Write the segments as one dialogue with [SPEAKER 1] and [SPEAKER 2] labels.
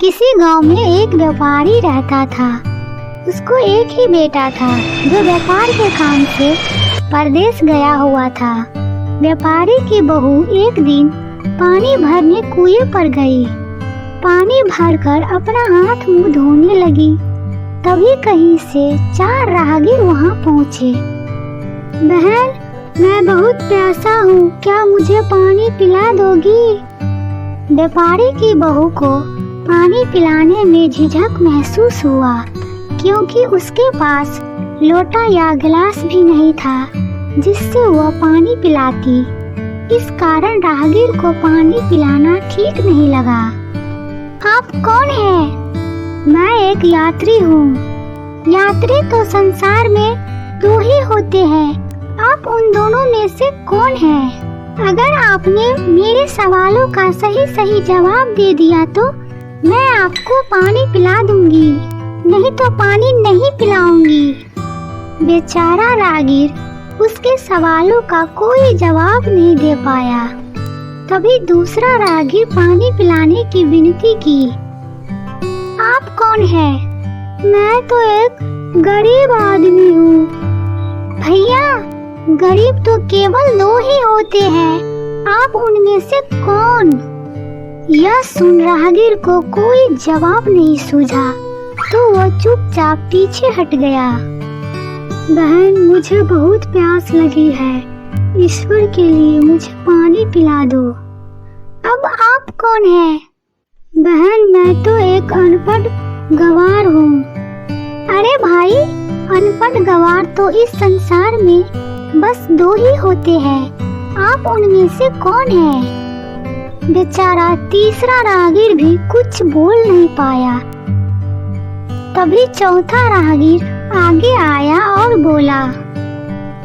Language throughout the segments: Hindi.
[SPEAKER 1] किसी गांव में एक व्यापारी रहता था। उसको एक ही बेटा था जो व्यापार के काम से परदेश गया हुआ था। व्यापारी की बहू एक दिन पानी भरने कुएं पर गई। पानी भरकर अपना हाथ मुंह धोने लगी, तभी कहीं से 4 राहगीर वहां पहुंचे। बहन, मैं बहुत प्यासा हूँ, क्या मुझे पानी पिला दोगी? व्यापारी की बहू को पानी पिलाने में झिझक महसूस हुआ, क्योंकि उसके पास लोटा या गिलास भी नहीं था जिससे वह पानी पिलाती। इस कारण राहगीर को पानी पिलाना ठीक नहीं लगा। आप कौन हैं? मैं एक यात्री हूँ। यात्री तो संसार में 2 ही होते हैं, आप उन दोनों में से कौन हैं? अगर आपने मेरे सवालों का सही जवाब दे दिया तो मैं आपको पानी पिला दूंगी, नहीं तो पानी नहीं पिलाऊंगी। बेचारा राहगीर उसके सवालों का कोई जवाब नहीं दे पाया। तभी दूसरा राहगीर पानी पिलाने की विनती की। आप कौन है? मैं तो एक गरीब आदमी हूँ। भैया, गरीब तो केवल 2 ही होते हैं, आप उनमें से कौन? यह सुन राहगीर को कोई जवाब नहीं सूझा, तो वह चुपचाप पीछे हट गया। बहन, मुझे बहुत प्यास लगी है, ईश्वर के लिए मुझे पानी पिला दो। अब आप कौन हैं? बहन, मैं तो एक अनपढ़ गंवार हूँ। अरे भाई, अनपढ़ गंवार तो इस संसार में बस 2 ही होते हैं, आप उनमें से कौन हैं? बेचारा तीसरा राहगीर भी कुछ बोल नहीं पाया। तभी चौथा राहगीर आगे आया और बोला,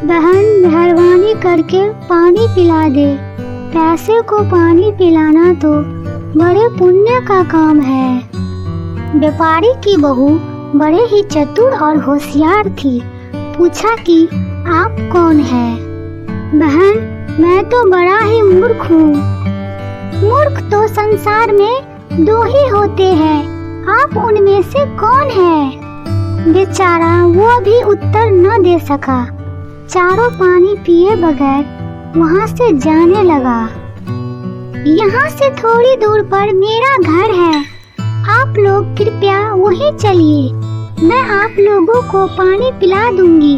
[SPEAKER 1] बहन, मेहरबानी करके पानी पिला दे। प्यासे को पानी पिलाना तो बड़े पुण्य का काम है। व्यापारी की बहू बड़े ही चतुर और होशियार थी। पूछा कि आप कौन है? बहन, मैं तो बड़ा ही मूर्ख हूँ। मूर्ख तो संसार में 2 ही होते हैं, आप उनमें से कौन है? बेचारा वो भी उत्तर न दे सका। चारों पानी पिए बगैर वहाँ से जाने लगा। यहाँ से थोड़ी दूर पर मेरा घर है, आप लोग कृपया वहीं चलिए, मैं आप लोगों को पानी पिला दूंगी।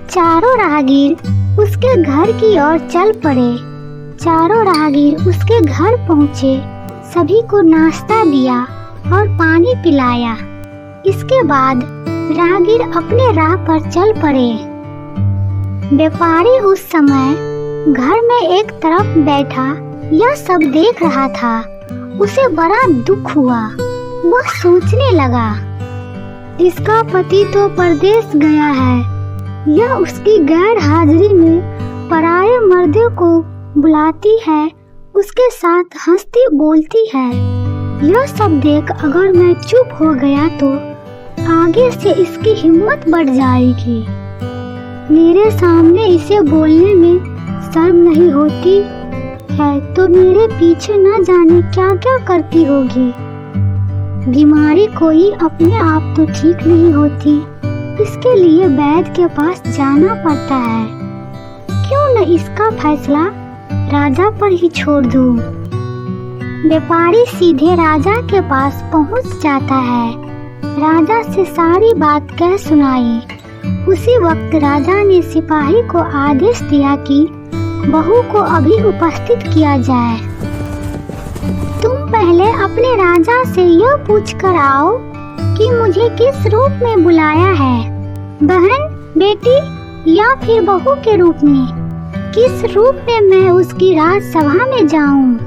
[SPEAKER 1] चारों राहगीर उसके घर की ओर चल पड़े। चारों राहगीर उसके घर पहुँचे, सभी को नाश्ता दिया और पानी पिलाया। इसके बाद राहगीर अपने राह पर चल पड़े। व्यापारी उस समय घर में एक तरफ बैठा यह सब देख रहा था। उसे बड़ा दुख हुआ। वह सोचने लगा, इसका पति तो परदेश गया है, यह उसकी गैर हाजिरी में पराये मर्दों को बुलाती है, उसके साथ हंसती बोलती है। यह सब देख अगर मैं चुप हो गया तो आगे से इसकी हिम्मत बढ़ जाएगी। मेरे सामने इसे बोलने में शर्म नहीं होती है तो मेरे पीछे न जाने क्या क्या करती होगी। बीमारी कोई अपने आप तो ठीक नहीं होती, इसके लिए वैद्य के पास जाना पड़ता है। क्यों न इसका फैसला राजा पर ही छोड़ दूं। व्यापारी सीधे राजा के पास पहुंच जाता है। राजा से सारी बात कह सुनाई। उसी वक्त राजा ने सिपाही को आदेश दिया कि बहू को अभी उपस्थित किया जाए। तुम पहले अपने राजा से यह पूछ कर आओ कि मुझे किस रूप में बुलाया है, बहन, बेटी या फिर बहू के रूप में? किस रूप में मैं उसकी राजसभा में जाऊं?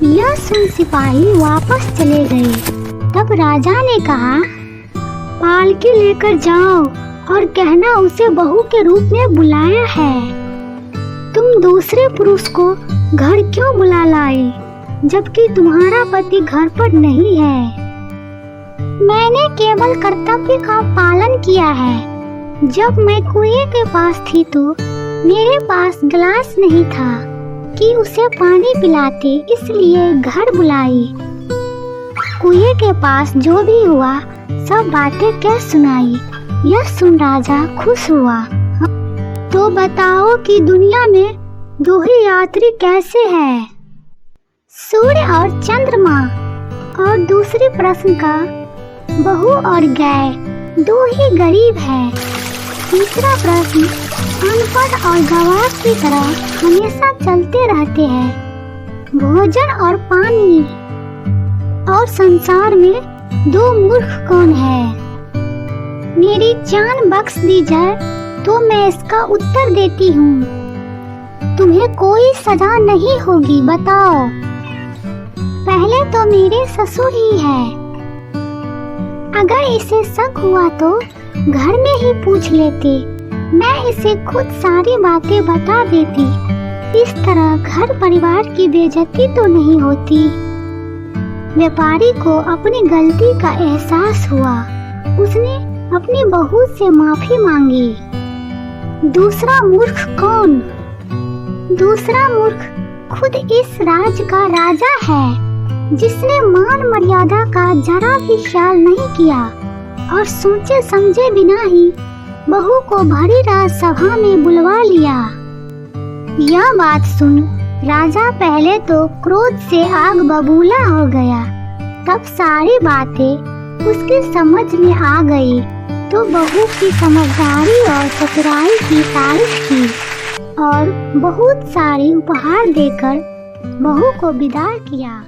[SPEAKER 1] यह सुन सिपाही वापस चले गए। तब राजा ने कहा, पालकी लेकर जाओ और कहना उसे बहू के रूप में बुलाया है। तुम दूसरे पुरुष को घर क्यों बुला लाए, जबकि तुम्हारा पति घर पर नहीं है? मैंने केवल कर्तव्य का पालन किया है। जब मैं कुएं के पास थी तो मेरे पास गिलास नहीं था कि उसे पानी पिलाते, इसलिए घर बुलाई। कुएं के पास जो भी हुआ सब बातें कह सुनाई। यह सुन राजा खुश हुआ। तो बताओ कि दुनिया में दो ही यात्री कैसे हैं? सूर्य और चंद्रमा। और दूसरे प्रश्न का, बहू और गाय दो ही गरीब हैं। तीसरा प्रश्न, अनपढ़ और गवार की तरह हमेशा चलते रहते हैं। भोजन और पानी। और संसार में दो मूर्ख कौन है? मेरी जान बख्श दी जाए तो मैं इसका उत्तर देती हूँ। तुम्हें कोई सजा नहीं होगी, बताओ। पहले तो मेरे ससुर ही है। अगर इसे शक हुआ तो घर में ही पूछ लेते, मैं इसे खुद सारी बातें बता देती। इस तरह घर परिवार की बेइज्जती तो नहीं होती। व्यापारी को अपनी गलती का एहसास हुआ। उसने अपनी बहू से माफी मांगी। दूसरा मूर्ख कौन? दूसरा मूर्ख खुद इस राज्य का राजा है, जिसने मान मर्यादा का जरा भी ख्याल नहीं किया और सोचे समझे बिना ही बहू को भरी रात सभा में बुलवा लिया। यह बात सुन राजा पहले तो क्रोध से आग बबूला हो गया। तब सारी बातें उसकी समझ में आ गई तो बहू की समझदारी और चतुराई की तारीफ की और बहुत सारी उपहार देकर बहू को विदा किया।